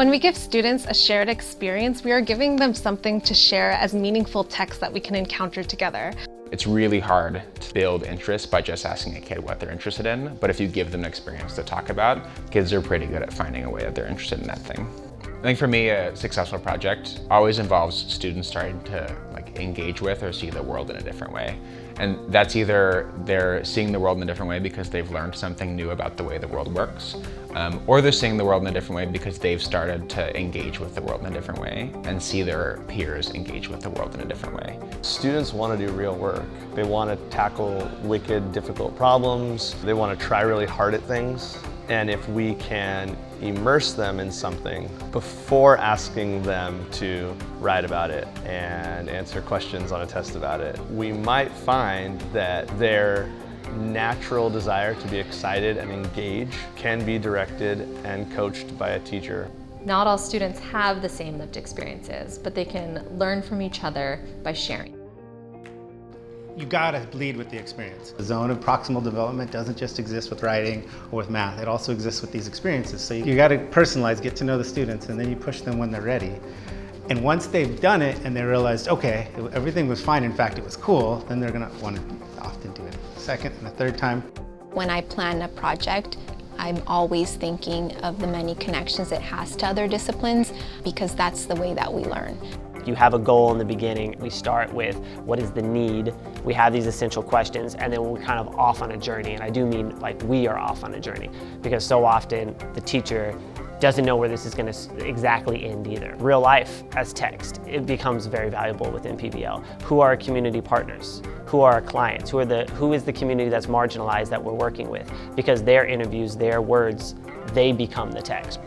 When we give students a shared experience, we are giving them something to share as meaningful text that we can encounter together. It's really hard to build interest by just asking a kid what they're interested in, but if you give them an experience to talk about, kids are pretty good at finding a way that they're interested in that thing. I think for me, a successful project always involves students starting to engage with or see the world in a different way. And that's either they're seeing the world in a different way because they've learned something new about the way the world works, or they're seeing the world in a different way because they've started to engage with the world in a different way and see their peers engage with the world in a different way. Students want to do real work. They want to tackle wicked, difficult problems. They want to try really hard at things. And if we can immerse them in something before asking them to write about it and answer questions on a test about it, we might find that their natural desire to be excited and engage can be directed and coached by a teacher. Not all students have the same lived experiences, but they can learn from each other by sharing. You gotta lead with the experience. The zone of proximal development doesn't just exist with writing or with math, it also exists with these experiences. So you gotta personalize, get to know the students, and then you push them when they're ready. And once they've done it and they realized, okay, everything was fine, in fact it was cool, then they're gonna wanna often do it a second and a third time. When I plan a project, I'm always thinking of the many connections it has to other disciplines, because that's the way that we learn. You have a goal in the beginning. We start with what is the need. We have these essential questions, and then we're kind of off on a journey. And I do mean we are off on a journey, because so often the teacher doesn't know where this is going to exactly end either. Real life as text, it becomes very valuable within PBL. Who are our community partners? Who are our clients? Who is the community that's marginalized that we're working with? Because their interviews, their words, they become the text.